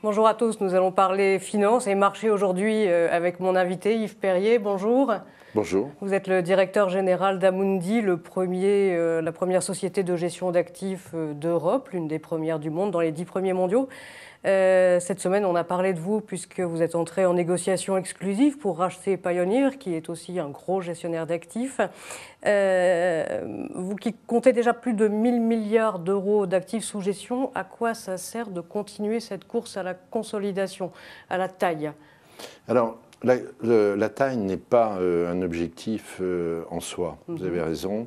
Bonjour à tous, nous allons parler finances et marché aujourd'hui avec mon invité Yves Perrier. Bonjour. Bonjour. Vous êtes le directeur général d'Amundi, la première société de gestion d'actifs d'Europe, l'une des premières du monde dans les 10 premiers mondiaux. Cette semaine, on a parlé de vous puisque vous êtes entré en négociation exclusive pour racheter Pioneer, qui est aussi un gros gestionnaire d'actifs. Vous qui comptez déjà plus de 1000 milliards d'euros d'actifs sous gestion, à quoi ça sert de continuer cette course à la consolidation, à la taille? Alors, la taille n'est pas un objectif en soi, vous avez raison.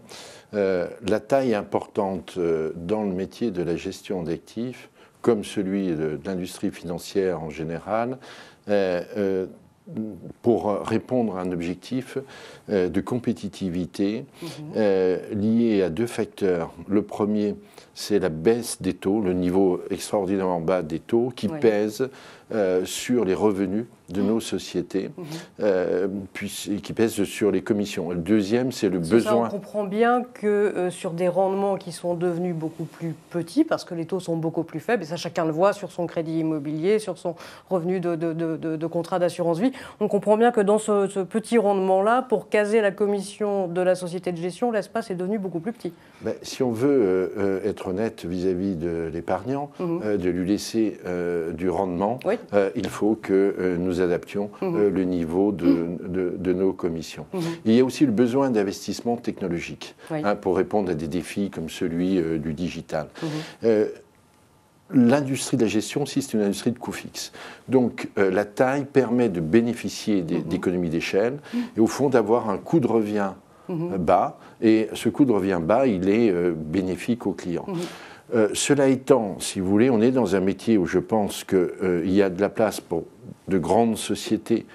La taille est importante dans le métier de la gestion d'actifs, comme celui de l'industrie financière en général, pour répondre à un objectif de compétitivité lié à deux facteurs. Le premier, c'est la baisse des taux, le niveau extraordinairement bas des taux qui pèse sur les revenus de nos sociétés, qui pèsent sur les commissions. Le deuxième, c'est le besoin. On comprend bien que sur des rendements qui sont devenus beaucoup plus petits, parce que les taux sont beaucoup plus faibles, et ça chacun le voit sur son crédit immobilier, sur son revenu de contrat d'assurance vie, on comprend bien que dans ce petit rendement-là, pour caser la commission de la société de gestion, l'espace est devenu beaucoup plus petit. Ben, si on veut être honnête vis-à-vis de l'épargnant, de lui laisser du rendement, il faut que nous adaptions le niveau de nos commissions. Il y a aussi le besoin d'investissement technologique pour répondre à des défis comme celui du digital. L'industrie de la gestion aussi, c'est une industrie de coûts fixes. Donc la taille permet de bénéficier d'économies d'échelle et au fond d'avoir un coût de revient bas. Et ce coût de revient bas, il est bénéfique aux clients. Cela étant, si vous voulez, on est dans un métier où je pense qu'il y a de la place pour de grandes sociétés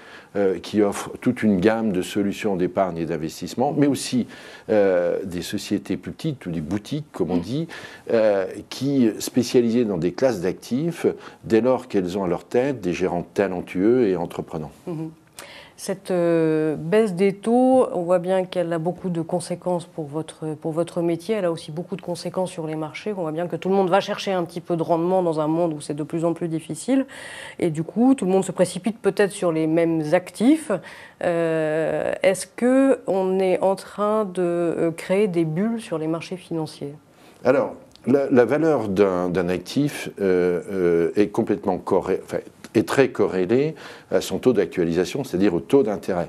qui offrent toute une gamme de solutions d'épargne et d'investissement, mais aussi des sociétés plus petites ou des boutiques, comme on dit, qui spécialisées dans des classes d'actifs, dès lors qu'elles ont à leur tête des gérants talentueux et entreprenants. Cette baisse des taux, on voit bien qu'elle a beaucoup de conséquences pour votre métier. Elle a aussi beaucoup de conséquences sur les marchés. On voit bien que tout le monde va chercher un petit peu de rendement dans un monde où c'est de plus en plus difficile. Et du coup, tout le monde se précipite peut-être sur les mêmes actifs. Est-ce qu'on est en train de créer des bulles sur les marchés financiers? Alors, la valeur d'un actif est complètement est très corrélée à son taux d'actualisation, c'est-à-dire au taux d'intérêt.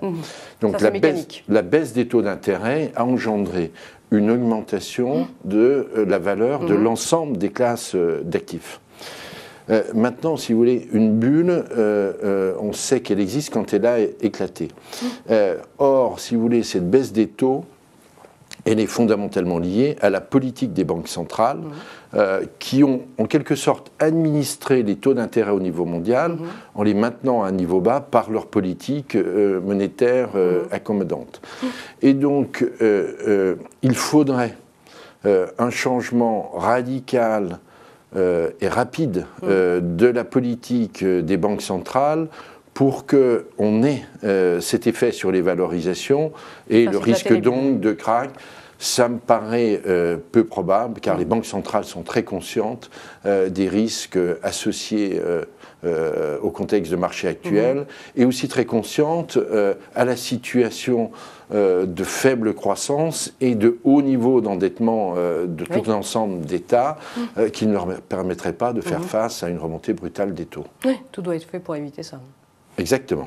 Donc la baisse des taux d'intérêt a engendré une augmentation de la valeur de l'ensemble des classes d'actifs. Maintenant, si vous voulez, une bulle, on sait qu'elle existe quand elle a éclaté. Or, si vous voulez, cette baisse des taux, elle est fondamentalement liée à la politique des banques centrales qui ont en quelque sorte administré les taux d'intérêt au niveau mondial en les maintenant à un niveau bas par leur politique monétaire accommodante. Et donc, il faudrait un changement radical et rapide de la politique des banques centrales pour qu'on ait cet effet sur les valorisations et le risque donc de krach. Ça me paraît peu probable, car les banques centrales sont très conscientes des risques associés au contexte de marché actuel, et aussi très conscientes à la situation de faible croissance et de haut niveau d'endettement de tout l'ensemble d'États qui ne leur permettrait pas de faire face à une remontée brutale des taux. Oui, tout doit être fait pour éviter ça. Exactement.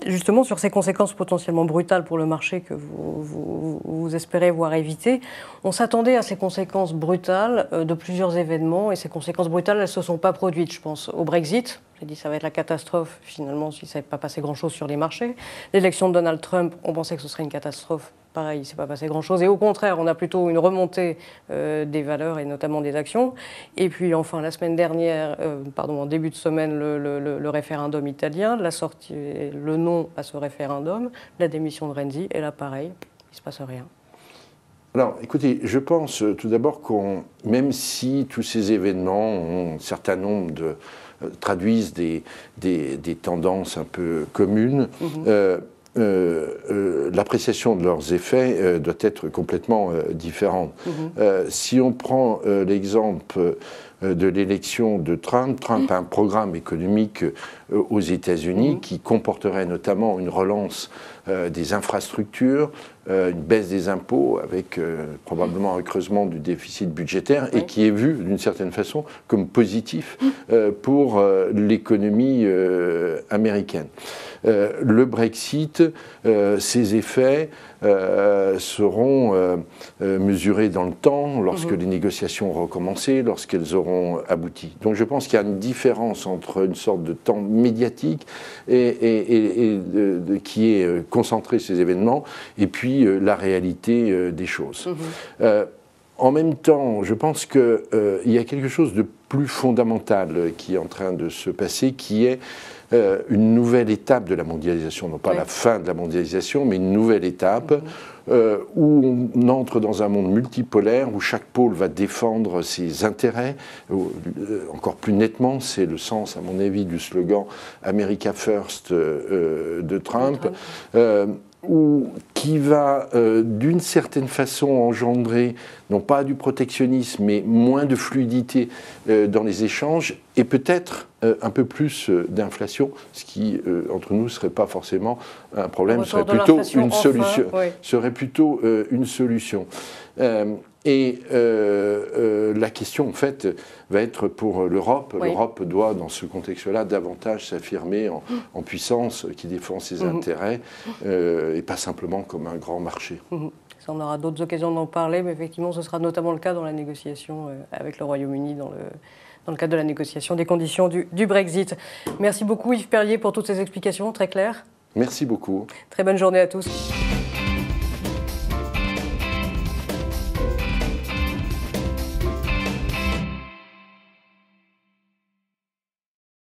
Justement, sur ces conséquences potentiellement brutales pour le marché que vous espérez voir éviter, on s'attendait à ces conséquences brutales de plusieurs événements, et ces conséquences brutales, elles ne se sont pas produites. Je pense au Brexit, j'ai dit ça va être la catastrophe, finalement, si ça n'avait pas passé grand-chose sur les marchés. L'élection de Donald Trump, on pensait que ce serait une catastrophe. Pareil, il ne s'est pas passé grand-chose. Et au contraire, on a plutôt une remontée des valeurs et notamment des actions. Et puis enfin, la semaine dernière, en début de semaine, le référendum italien, la sortie, le non à ce référendum, la démission de Renzi. Et là, pareil, il ne se passe rien. Alors, écoutez, je pense tout d'abord même si tous ces événements ont un certain nombre traduisent des tendances un peu communes, l'appréciation de leurs effets doit être complètement différente. Si on prend l'exemple de l'élection de Trump, Trump a un programme économique aux États-Unis qui comporterait notamment une relance des infrastructures, une baisse des impôts avec probablement un creusement du déficit budgétaire et qui est vu d'une certaine façon comme positif pour l'économie américaine. Le Brexit, ses effets seront mesurés dans le temps lorsque les négociations auront recommencé, lorsqu'elles auront abouti. Donc je pense qu'il y a une différence entre une sorte de temps médiatique qui est concentré ces événements et puis la réalité des choses. En même temps, je pense qu'il y a quelque chose de plus fondamental qui est en train de se passer, qui est une nouvelle étape de la mondialisation, non pas la fin de la mondialisation, mais une nouvelle étape où on entre dans un monde multipolaire, où chaque pôle va défendre ses intérêts, encore plus nettement, c'est le sens, à mon avis, du slogan « America First » de Trump, qui va d'une certaine façon engendrer, non pas du protectionnisme, mais moins de fluidité dans les échanges, et peut-être un peu plus d'inflation, ce qui, entre nous, ne serait pas forcément un problème, serait plutôt une solution. Serait plutôt une solution. Et la question, en fait, va être pour l'Europe. L'Europe doit, dans ce contexte-là, davantage s'affirmer en puissance qui défend ses intérêts et pas simplement comme un grand marché. Ça, on aura d'autres occasions d'en parler, mais effectivement, ce sera notamment le cas dans la négociation avec le Royaume-Uni, dans le cadre de la négociation des conditions du Brexit. Merci beaucoup Yves Perrier pour toutes ces explications très claires. Merci beaucoup. Très bonne journée à tous.